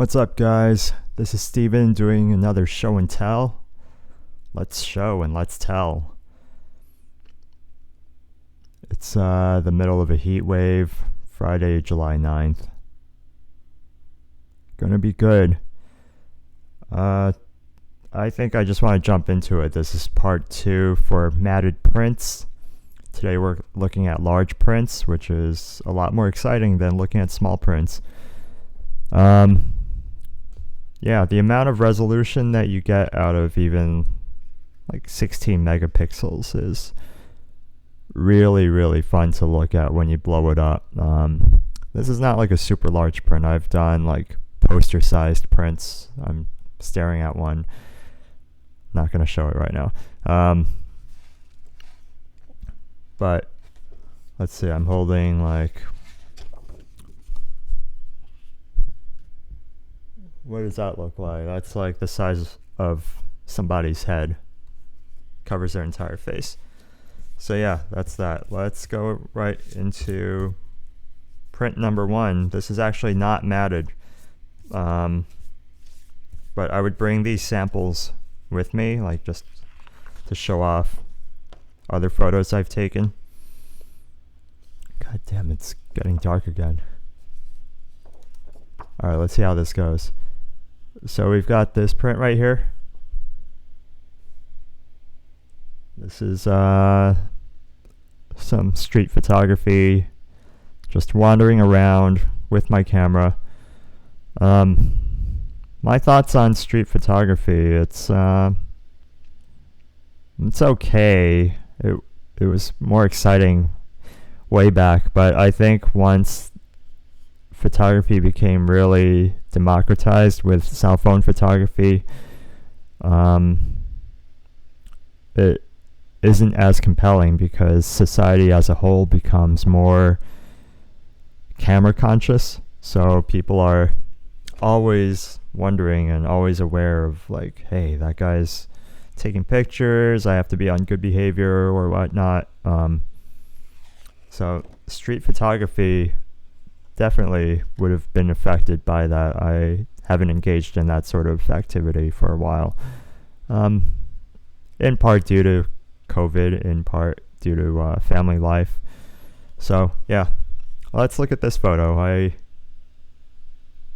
What's up, guys? This is Steven doing another show and tell. Let's show and let's tell. It's the middle of a heat wave, Friday, July 9th. Gonna be good. I think I just want to jump into it. This is part 2 for matted prints. Today we're looking at large prints, which is a lot more exciting than looking at small prints. Yeah, the amount of resolution that you get out of even like 16 megapixels is really, really fun to look at when you blow it up. This is not like a super large print. I've done like poster sized prints. I'm staring at one. Not going to show it right now. But let's see, I'm holding like, what does that look like? That's like the size of somebody's head. Covers their entire face. So yeah, that's that. Let's go right into print number 1. This is actually not matted. But I would bring these samples with me, like just to show off other photos I've taken. God damn, it's getting dark again. Alright, let's see how this goes. So we've got this print right here. This is some street photography, just wandering around with my camera. My thoughts on street photography, it's okay. It was more exciting way back, but I think once photography became really democratized with cell phone photography, it isn't as compelling because society as a whole becomes more camera conscious. So people are always wondering and always aware of like, hey, that guy's taking pictures, I have to be on good behavior or whatnot. So street photography definitely would have been affected by that. I haven't engaged in that sort of activity for a while. In part due to COVID, in part due to family life. So yeah, let's look at this photo. I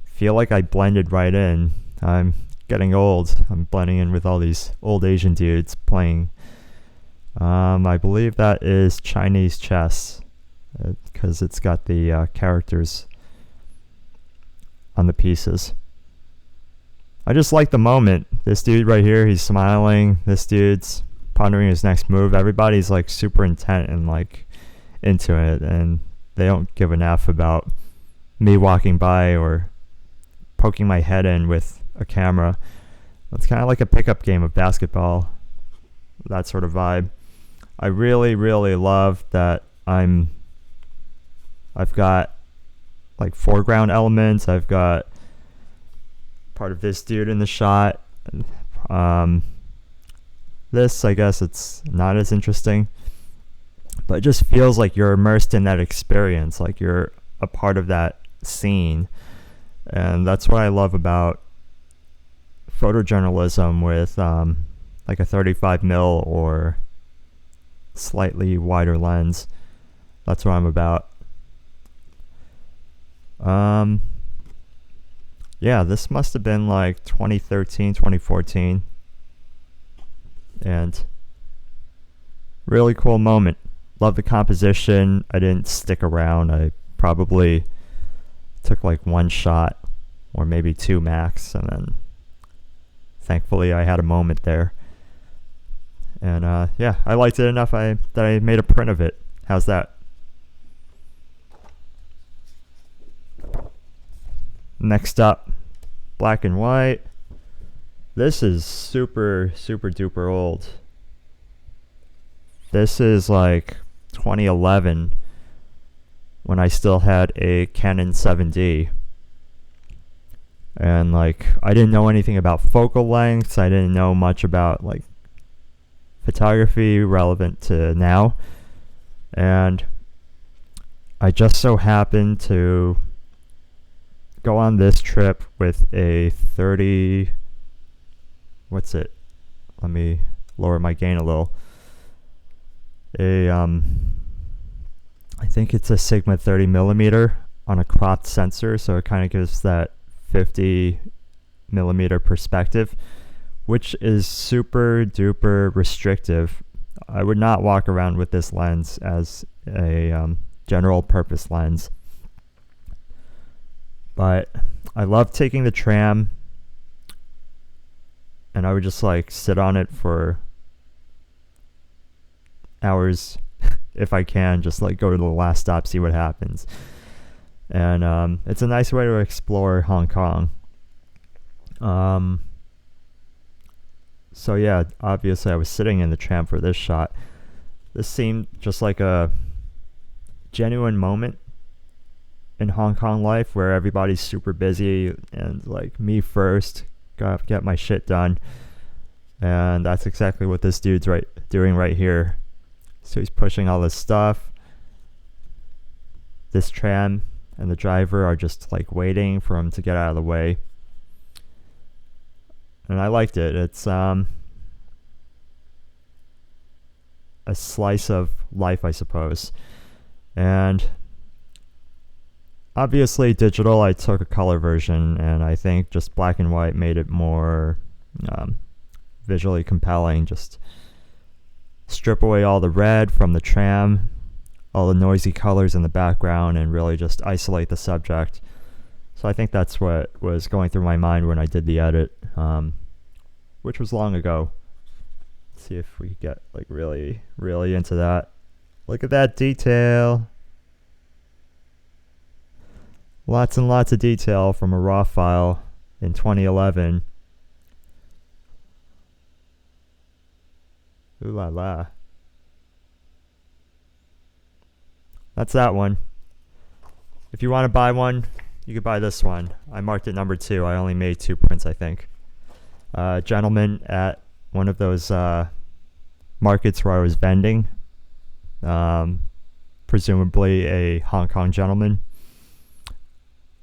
feel like I blended right in. I'm getting old. I'm blending in with all these old Asian dudes playing. I believe that is Chinese chess, because it's got the characters on the pieces. I just like the moment. This dude right here, he's smiling. This dude's pondering his next move. Everybody's like super intent and like into it, and they don't give an F about me walking by or poking my head in with a camera. It's kind of like a pickup game of basketball, that sort of vibe. I really, really love that I've got like foreground elements. I've got part of this dude in the shot. This, I guess it's not as interesting, but it just feels like you're immersed in that experience, like you're a part of that scene. And that's what I love about photojournalism with like a 35mm or slightly wider lens. That's what I'm about. Yeah, this must have been like 2013, 2014. And really cool moment. Love the composition. I didn't stick around. I probably took like one shot or maybe 2 max, and then thankfully I had a moment there. And yeah, I liked it enough that I made a print of it. How's that? Next up, black and white. This is super, super duper old. This is like 2011 when I still had a Canon 7D. And like, I didn't know anything about focal lengths. I didn't know much about like photography relevant to now. And I just so happened to go on this trip with a 30, what's it? Let me lower my gain a little. I think it's a Sigma 30 millimeter on a cropped sensor, so it kind of gives that 50 millimeter perspective, which is super duper restrictive. I would not walk around with this lens as a general purpose lens. But I love taking the tram, and I would just like sit on it for hours if I can, just like go to the last stop, see what happens. And it's a nice way to explore Hong Kong. So yeah, obviously I was sitting in the tram for this shot. This seemed just like a genuine moment in Hong Kong life where everybody's super busy and like me first, gotta get my shit done. And that's exactly what this dude's doing right here. So he's pushing all this stuff. This tram and the driver are just like waiting for him to get out of the way. And I liked it. It's a slice of life, I suppose. And obviously digital, I took a color version, and I think just black and white made it more visually compelling. Just strip away all the red from the tram, all the noisy colors in the background, and really just isolate the subject. So I think that's what was going through my mind when I did the edit, which was long ago. Let's see if we get like really, really into that. Look at that detail. Lots and lots of detail from a RAW file in 2011. Ooh la la. That's that one. If you want to buy one, you could buy this one. I marked it number 2. I only made 2 prints, I think. Gentleman at one of those markets where I was vending. Presumably a Hong Kong gentleman.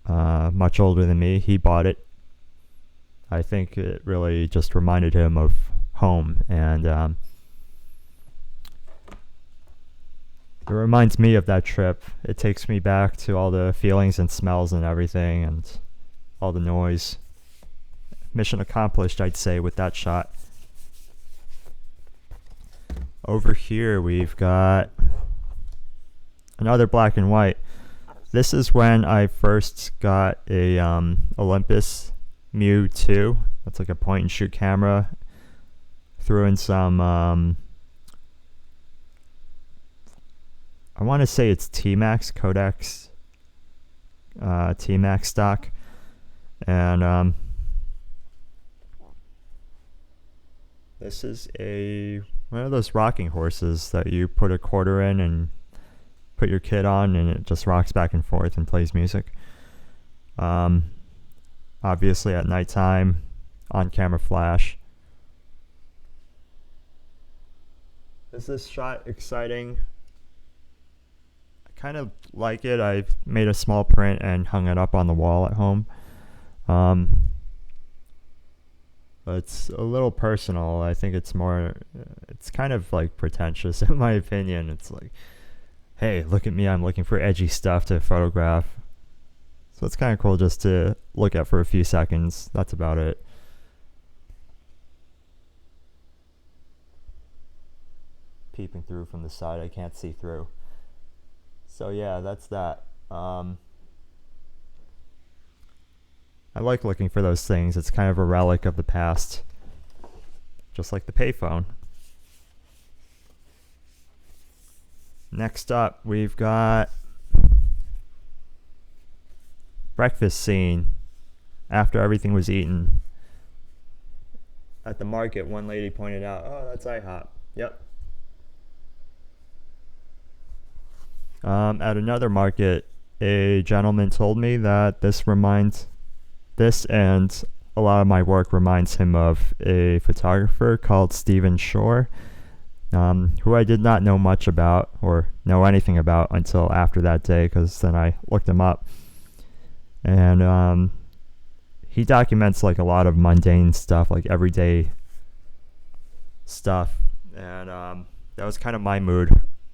Much older than me. He bought it. I think it really just reminded him of home, and it reminds me of that trip. It takes me back to all the feelings and smells and everything, and all the noise. Mission accomplished, I'd say, with that shot. Over here we've got another black and white. This is when I first got a Olympus Mu 2. That's like a point and shoot camera. Threw in some I want to say it's T-Max Codex T-Max stock, and this is one of those rocking horses that you put a quarter in and put your kid on, and it just rocks back and forth and plays music. Obviously at nighttime, on camera flash. Is this shot exciting? I kind of like it. I've made a small print and hung it up on the wall at home. But it's a little personal. I think it's kind of like pretentious in my opinion. It's like, hey, look at me, I'm looking for edgy stuff to photograph. So it's kind of cool just to look at for a few seconds. That's about it. Peeping through from the side, I can't see through. So yeah, that's that. I like looking for those things. It's kind of a relic of the past. Just like the payphone. Next up, we've got breakfast scene after everything was eaten. At the market, one lady pointed out, oh, that's IHOP. Yep. At another market, a gentleman told me that this and a lot of my work reminds him of a photographer called Stephen Shore, who I did not know much about or know anything about until after that day, because then I looked him up. And he documents like a lot of mundane stuff, like everyday stuff. And that was kind of my mood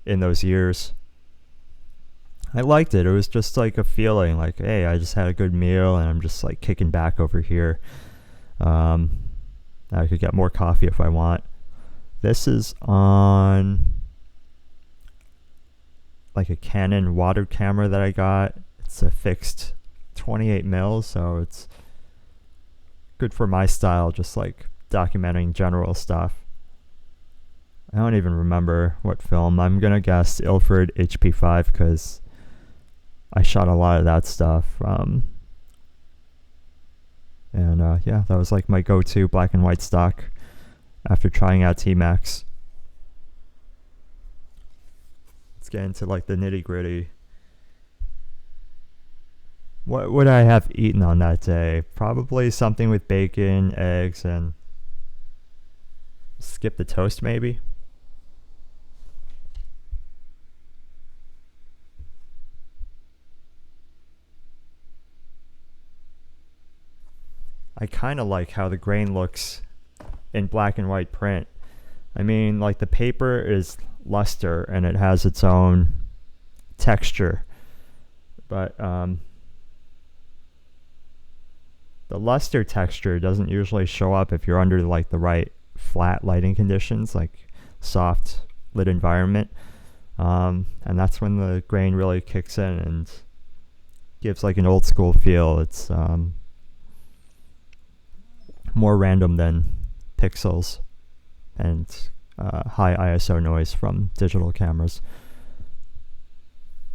in those years. I liked it. It was just like a feeling like, hey, I just had a good meal and I'm just like kicking back over here. I could get more coffee if I want. This is on like a Canon water camera that I got. It's a fixed 28 mils, so it's good for my style, just like documenting general stuff. I don't even remember what film. I'm gonna guess Ilford HP5 because I shot a lot of that stuff. Yeah, that was like my go-to black and white stock after trying out T-Max. Let's get into like the nitty-gritty. What would I have eaten on that day? Probably something with bacon, eggs, and skip the toast maybe. I kind of like how the grain looks in black and white print. I mean, like the paper is luster and it has its own texture, but the luster texture doesn't usually show up if you're under like the right flat lighting conditions, like soft lit environment, and that's when the grain really kicks in and gives like an old school feel. It's more random than pixels and high ISO noise from digital cameras.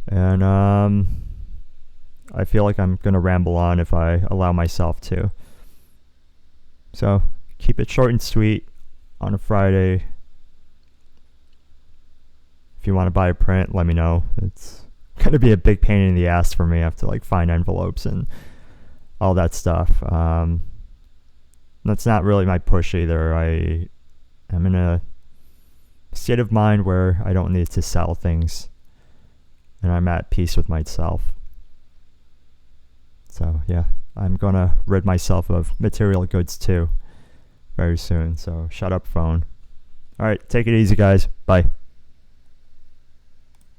And I feel like I'm going to ramble on if I allow myself to. So keep it short and sweet on a Friday. If you want to buy a print, let me know. It's going to be a big pain in the ass for me. I have to like find envelopes and all that stuff. That's not really my push either. I am in a state of mind where I don't need to sell things and I'm at peace with myself. So yeah, I'm gonna rid myself of material goods too very soon. So shut up, phone. All right, take it easy, guys. Bye.